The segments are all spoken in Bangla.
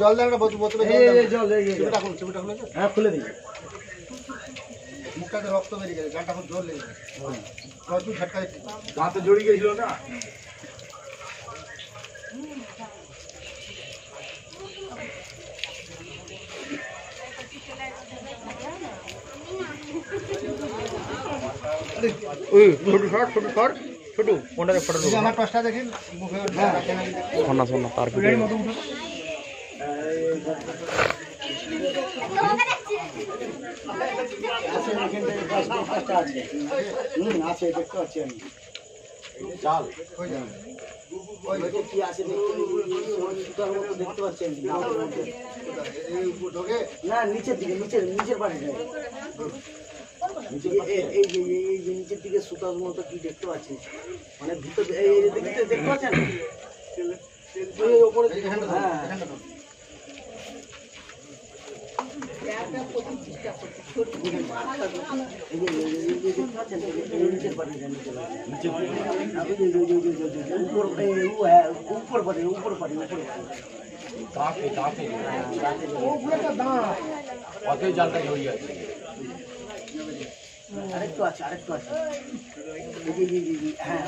জল দেন না বোতলে জল হ্যাঁ খুলে দিই মুখটাতে রক্ত বেরিয়ে গেছে গানটা খুব জোর লেগে গেছে প্রচুর ঝটকা দাঁতে জড়িয়ে গেছিল না ছোটু কোনটাতে ফটো দেবো আমার টসটা দেখেন মুখে শোনা শোনা তার ভিডিওর মতো উঠো আছে দেখতে পাচ্ছি আমি চাল কি আছে দেখতে পাচ্ছি না নিচের দিকে নিচের পাশে এই যে নিচের দিকে সুতার মতো কি দেখতে পাচ্ছি মানে ভিতরে দেখতে পাচ্ছেন জালটা জড়িয়ে আছে আরেকটু আছে হ্যাঁ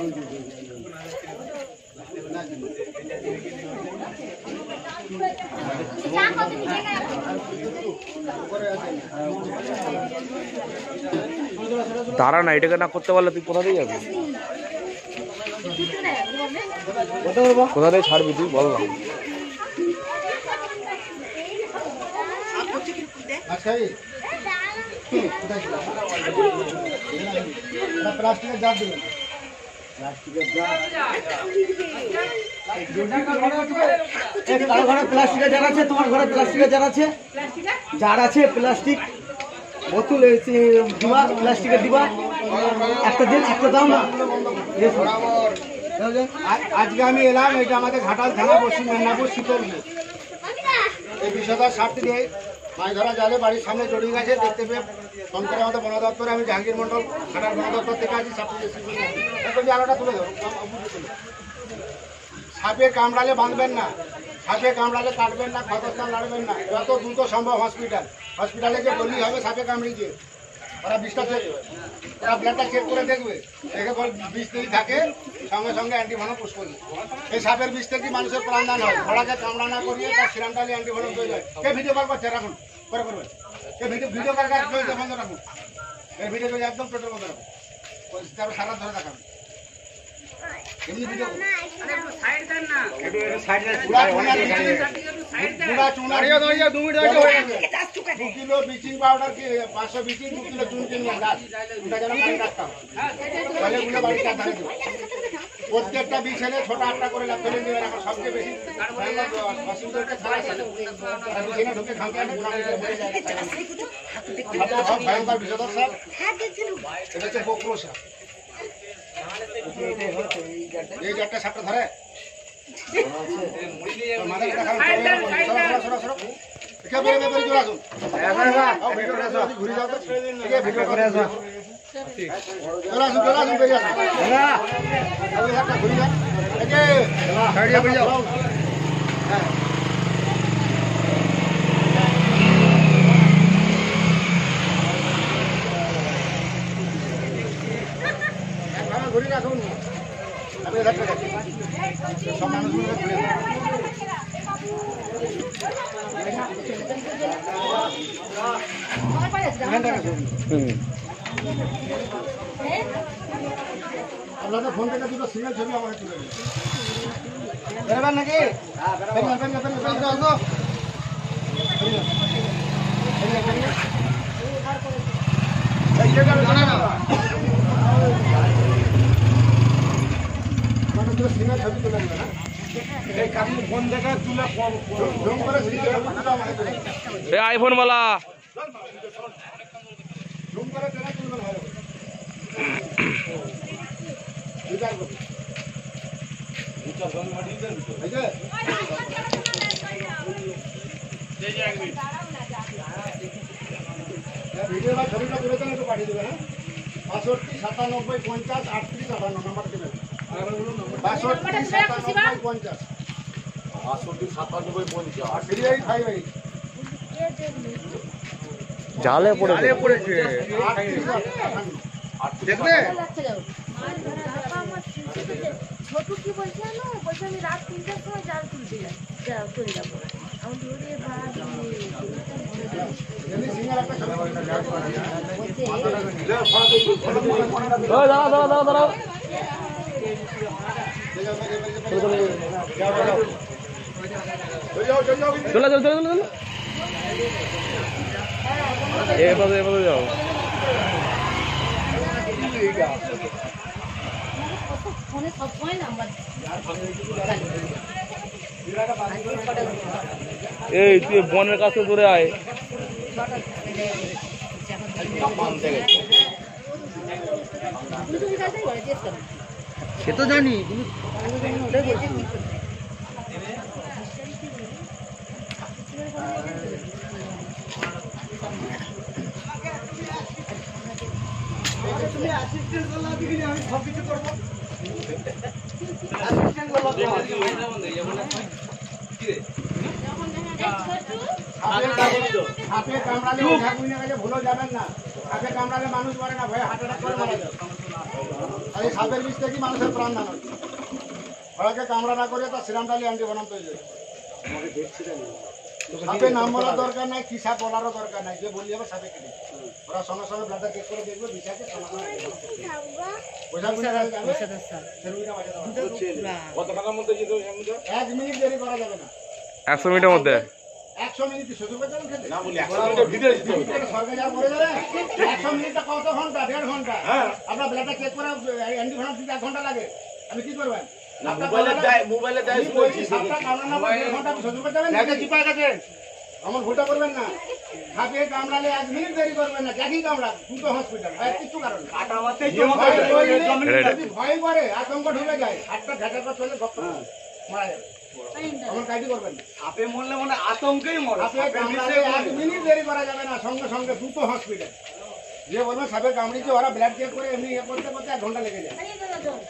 দাঁড়া না, এটাকে না করতে পারলে তুই কোথা দিয়ে যাবি, কোথা দিয়ে ছাড়বি তুই বল না। প্লাস্টিকের জার দিবেন কারো ঘরে প্লাস্টিকের জার আছে, তোমার ঘরে প্লাস্টিকের জার আছে, জার আছে প্লাস্টিক বোতল দিবা, প্লাস্টিকের দিবা একটা দিন একটা দাও না। আজকে আমি এলাম, এটা আমাদের ঘাটাল থানা পশ্চিম মেদিনীপুর শীতলপুর। এই বিষয়টার স্বার্থে দিয়ে মাছ ধরা জালে বাড়ির সামনে জড়িয়ে গেছে, দেখতে পেয়ে ফোন করে আমাদের বন দপ্তরে, আমি জাহাঙ্গীর মন্ডল ঘাটাল বন দপ্তর থেকে আছি। আলোটা তুলে দেবো। সাপে কামড়ালে বাঁধবেন না, সাপে কামড়ালে কাটবেন না, ক্ষতস্থান লাড়বেন না, যত দ্রুত সম্ভব হসপিটালে যে বললেই হবে সাপে কামড়িয়েছে। ওরা বিষটা চেক, ওরা ব্লাডটা চেক করে দেখবে, দেখে বল বিষ যদি থাকে সঙ্গে সঙ্গে অ্যান্টিভেনম পুশ করবে। এই সাপের বিষ থেকে মানুষের প্রাণদান হয়। ঘোড়াকে কামড়া না করিয়ে তার সিরামটালি অ্যান্টিভেনম তৈরি হয়। কে ভিডিও কল করছে রাখুন, করে করবেন। কে ভিডিও কল চলছে বন্ধ রাখুন, এই ভিডিও চলছে একদম টোটাল বন্ধ রাখুন, তারপর সারা ধরে দেখাবেন। এমনি ভিডিও সাইড দেন না, দু kilo bleaching powder, 500 bleaching, 2 kilo চুন কিনে প্রত্যেকটা বিষ এনে ছোট আটটা করে ফেলে দেবেন। আমার সবচেয়ে বেশি ঢুকে ভয়ঙ্কর বিষধর সাপ, এটা হচ্ছে বক্রো সাপ। এই জারটা সাপটা ধরে ঘুরে রাখুন, সব মানুষগুলো ঘুরে আপনাদের ফোন থেকে দুটো সিঙ্গেল ছবি আমাকে তুলে দিন। বেরোবেন নাকি? সিঙ্গেল ছবি তুলে দেবে না, ফোন থেকে তুলে আইফোন वाला ভিডিও বা ছবিটা তুলে দেন, একটু পাঠিয়ে দেবে। 65 97 50 38 58 নাম্বার দেবেন। 62 97 50 আর 3858 জালে পড়েছে দেখবে ছোটু কি বলছে জানো? বলছে আমি রাত 3টার সময় জাল তুলতে চলে যাবো। আমি বলি ওরে বাবা, দাঁড়াও দাঁড়াও চলে এভাবে যাও। ফোনে সবসময় নাম্বার এই তুই বনের কাছে ধরে আয়। সে তো জানি তুমি অ্যাসিস্ট্যান্ট করলে আমি সব কিছু করবো। সাপে কামড়ালে ভুলো যাবেন না। সাপে কামড়ালে মানুষ মরে না, ভয়ে হার্ট অ্যাটাক করে মারা যায়। আর এই সাপের বিষ থেকে মানুষের প্রাণ দানো। ভয়কে কামড়া না করে তার সিরামটালি অ্যান্টি বনাম তৈরি হয়। সাপে নাম বলার দরকার নাই, কি সাপ বলারও দরকার নাই, যে বলি হবে সাপে কেটে ওরা সঙ্গে সঙ্গে ব্লাডটা চেক করে দেখবে বিষাকে কত টাকার মধ্যে 1 মিনিট দেরি করা যাবে না। 100 মিনিটের মধ্যে 100 মিনিট শ্বশুর বাড়ি খেতে না বলি 100 মিনিটের ভিডিও দিতে হবে। সরকার যা করে যাবে 100 মিনিটটা কত ঘন্টা? 1.5 ঘন্টা। আপনার ব্লাডটা চেক করে অ্যান্টি বনাম 1 ঘন্টা লাগে। আপনি কি করবেন? মোবাইলে দেয় বলছি সাপটা কামড়ানো 1.5 ঘন্টা শ্বশুর বাড়ি যাবেন না, চিপায় গেছে। আমার ভুলটা করবেন না। সাপে কামড়ালে 1 মিনিট দেরি করবেন না, একই কামড়া দুটো হসপিটাল আর কিছু কারণ ভয় করে আতঙ্ক ঢুকে যায়, হাতটা ঢাকা করে চলে মারা যাবে। আমার কাজই করবেন না। সাপে মরলে মানে আতঙ্কেই মরে। সাপে কামড়ালে 1 মিনিট দেরি করা যাবে না, সঙ্গে সঙ্গে দুটো হসপিটাল। যে বলবেন সাপে কামড়িয়েছে ওরা ব্লাড চেক করে এমনি ইয়ে করতে করতে 1 ঘন্টা লেগে যায়।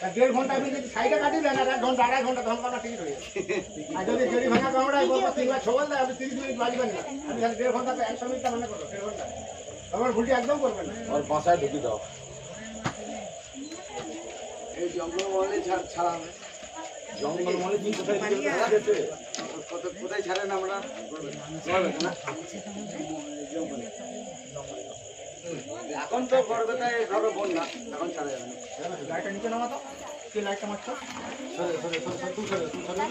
1.5 ঘন্টা আপনি যদি সাইডে কাটিয়ে দেন 1 ঘন্টা 2.5 ঘন্টা তখন আপনার টিকিট হয়ে যাবে। আর যদি জেরি ভাঙা কামড়ায় বলবো 3 বার ছবল দেয়, আপনি 30 মিনিট বাজবেন না। আপনি 1.5 ঘন্টা 100 মিনিট মানে করো 1.5 ঘন্টা। আমার ভুলটি একদম করবেন না। আর বাসায় ঢুকে দাও। এই জঙ্গল মহলে ছাড়া হবে। জঙ্গল মহলে কি কোথায় গেছে? কোথায় ছাড়েন আমরা? এখন তো বড় কথায় ধরো বন্যা, এখন ছাড়া যাবে না। লাইটটা নিচে নামা তো, কে লাইটটা মারছো? সরে সরে সরে সরে তুই সরে তুই সরে।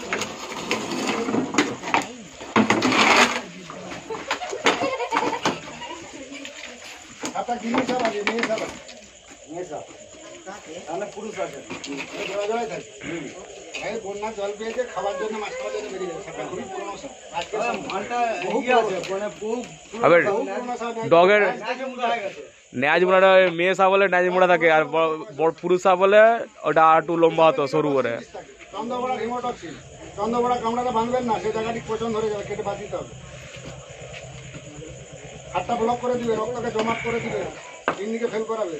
আপনার জিনিস সব আছে, নিয়ে সব আছে। নিয়ে যাও। তাহলে পুরুষ আছে। জোড়া জোড়াই থাকে। এই বন্যা জল পেয়েছে, খাবার জন্য মাছ খাওয়ার জন্য বেরিয়ে যাবে। সাপটা খুবই পুরনো সাপ। আজকে মানটা ইয়ে আছে, মানে বহু আবার পুরনো সাপ। ডগের মুড়া হয়ে গেছে। ন্যাজ মোড়াটা মেয়ে সাপ বলে ন্যাজ মোড়া থাকে, আর বড় পুরুষ সাপ বলে ওটা আর একটু লম্বা হতো সরু করে। চন্দ্রবড়া রিমোট আছে, চন্দ্রবড়া কামড়াতে বাঁধবেন না, সেই জায়গাটি পচন ধরে যাবে, কেটে বাদ দিতে হবে। হাতটা ব্লক করে দিবে, রক্তকে জমাট করে দিবে, কিডনিকে ফেল করাবে।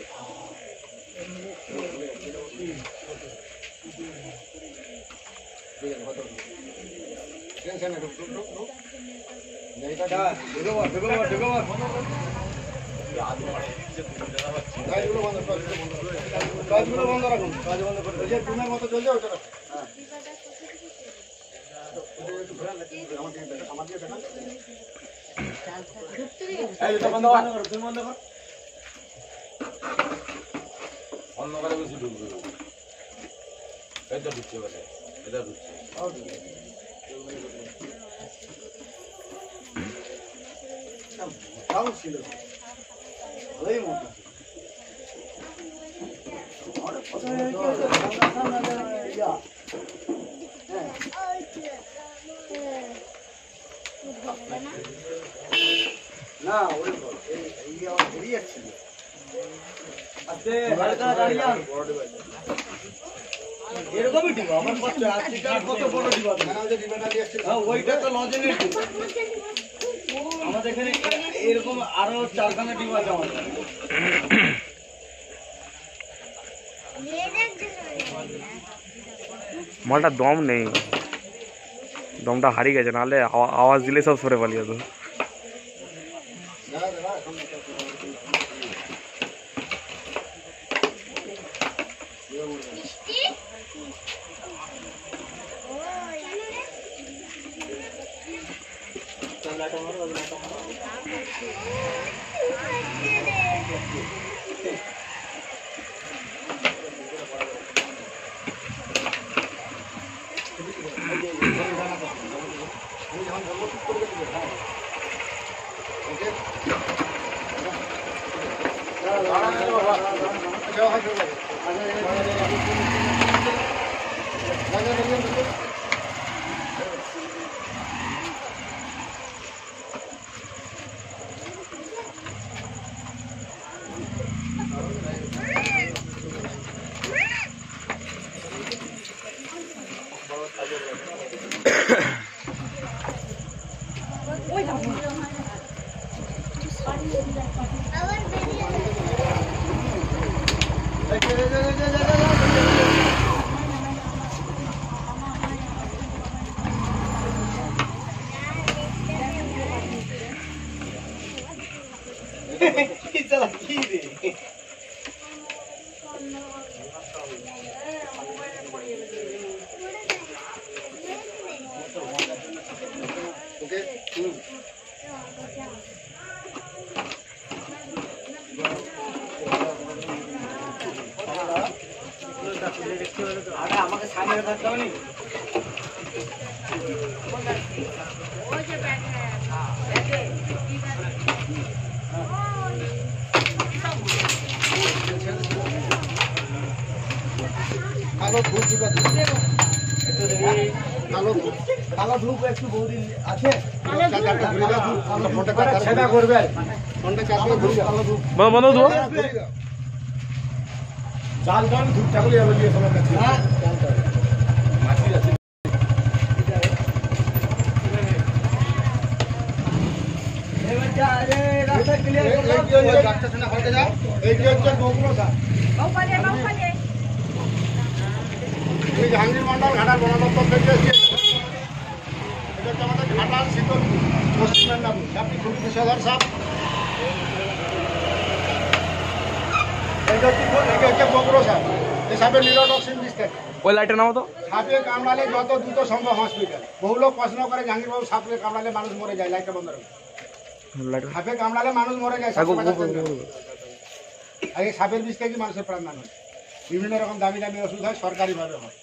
কাজগুলো বন্ধ রাখুন, কাজ বন্ধ করে যে টুনের মতো চলছে ওটা রাখুন। আমার দিয়ে দেখান। এটা বন্ধ কর, তুমি বন্ধ কর। অন্ধকারে বেশি ঢুকবে। এটা ঢুকছে বলে, এটা ঢুকছে। তাও ছিল ভালোই মোটা। না ওই বেরিয়ে যাচ্ছিল। এরকমই ডিবা আমার বাচ্চা আজকে কত বড় ডিবা। ওইটা তো লজেনের ডিবা। আমাদের এখানে এরকম আরো 4খানা ডিবা আছে আমাদের। মালটা দম নেই, দমটা হারিয়ে গেছে, নাহলে আওয়াজ দিলে সব সরে পালিয়ে যেত। আমাকে সামনে থাকতে হবে। কালো ধূপ দিবা, কালো ধূপ একটু বৌদি আছে, সেটা করবে ফোনটা চাপলে ঘুরে যাও। বন্ধ দেবো। জাল টান ধূপটা গুলি আমি দিয়ে সবার কাছে মাছি আছে। জাহাঙ্গীর মন্ডল ঘাটার বন দপ্তর থেকে এসেছে। এটা হচ্ছে আমাদের ঘাটার শীতলপুর পশ্চিম মেদিনীপুর। আপনি খুবই পেশাদার সাপ। এটা হচ্ছে বকরো সাপ। এই সাপের নিরোটক্সিন বিষ থাকে। ওই লাইটটা নাও তো। সাপে কামড়ালে যত দ্রুত সম্ভব হসপিটাল। বহু লোক প্রশ্ন করে জাহাঙ্গীরবাবু সাপে কামড়ালে মানুষ মরে যায়, লাইটটা বন্ধ রাখুন। সাপে কামড়ালে মানুষ মরে যায়, আর এই সাপের বিষ থেকে মানুষের প্রাণ দান হয়। বিভিন্ন রকম দামি দামি ওষুধ হয়, সরকারিভাবে হয়।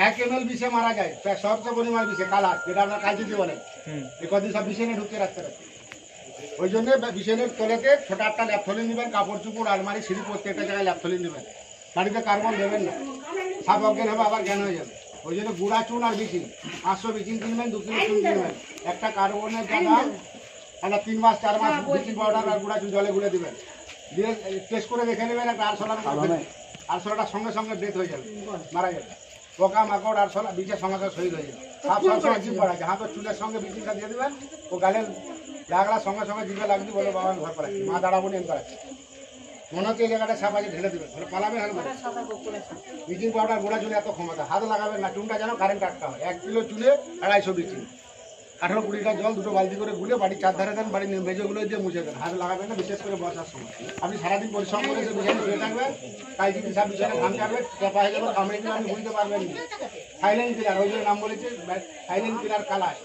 1 ml বিষে মারা যায়, সবচেয়ে পরিমাণ বিষে কালার, যেটা আপনার কালচিতি বলেন। এই কদিন সব বিষে নিয়ে ঢুকতে রাখতে রাখতে, ওই জন্য বিষেনের তলেতে ছোট একটা ল্যাপথলিন নেবেন, কাপড় চুপড় আলমারি সিঁড়ি প্রত্যেকটা জায়গায় ল্যাপথলিন নেবেন। বাড়িতে কার্বন দেবেন না, সাপ অজ্ঞান হবে আবার জ্ঞান হয়ে যাবে। ওই জন্য গুঁড়া চুন আর বিচিং, 500 বিচিং কিনবেন, 2 কিলো চুন কিনবেন। একটা কার্বনের জায়গা একটা 3 মাস 4 মাস ব্লিচিং পাউডার আর গুঁড়া চুন জলে গুলে দেবেন, দিয়ে টেস্ট করে দেখে নেবেন। একটা আরশোলাটার সঙ্গে সঙ্গে ডেথ হয়ে যাবে, মারা যাবে। পোকা মাকড় আরশোলা বিচের সঙ্গে সঙ্গে শহীদ হয়ে যাবে। সাপ সবসময় জিভ বাড়াচ্ছে, হাতের চুলের সঙ্গে বিচিংটা দিয়ে দেবেন, ও গালের লাগলার সঙ্গে সঙ্গে জিভে লাগবে, বলে বাবা আমি ঘর পালাচ্ছি, মা দাঁড়াবো নিয়ে করাচ্ছি। মনে হচ্ছে এই জায়গাটা সাপ আছে, ঢেলে দেবেন, তাহলে পালাবে। ব্লিচিং পাউডার গোড়া চুলে এত ক্ষমতা, হাত লাগাবেন না, চুনটা যেন কারেন্ট আটকা হয়। 1 কিলো চুলে 250 ব্লিচিং, 18-20টা জল, 2 বালতি করে গুলে বাড়ির চারধারে দেন, বাড়ির মেঝেগুলো দিয়ে মুছে দেন। হাত লাগাবেন না, বিশেষ করে বর্ষার সময়। আপনি সারাদিন পরিশ্রম করে এসে বিছানে শুয়ে থাকবেন, তাই যদি সাপ বিছানে ঘাম কাটবে, চাপা হয়ে যাবে, কামড়ে দিলে আপনি বুঝতে পারবেন না। সাইলেন্ট কিলার, ওই জন্য নাম বলেছে সাইলেন্ট কিলার কালার।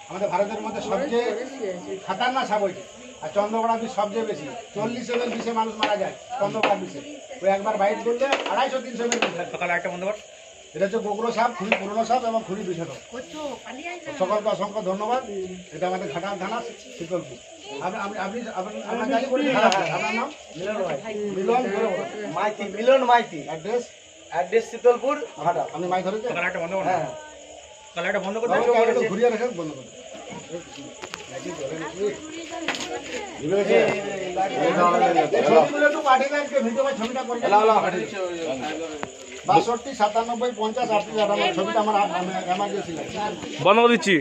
আমাদের ভারতের মধ্যে সবচেয়ে খাতারনাক সাপ হয়েছে, আর চন্দ্রকোনা বিষ সবচেয়ে বেশি। 40 ml বিষে মানুষ মারা যায় চন্দ্রকোনা বিষে। ওই একবার বাইট করলে 250-300 ml বিষ। সকালে একটা বন্ধ কর। এটা হচ্ছে বকরো সাপ, খুবই পুরনো সাপ এবং খুবই বিষধর। সকলকে অসংখ্য ধন্যবাদ। এটা আমাদের ঘাটাল থানা শীতলপুর। আপনার নাম? মিলন মাইতি, অ্যাড্রেস শীতলপুর ঘাটা। আপনি মাছ ধরেছেন? হ্যাঁ, বন্ধ করে ঘুরিয়ে রেখে বন্ধ করে ছবিটা করে 62 97 50 38 ছবিটা আমার এমার্জেন্সি লাগে। বন্ধ করে দিচ্ছি।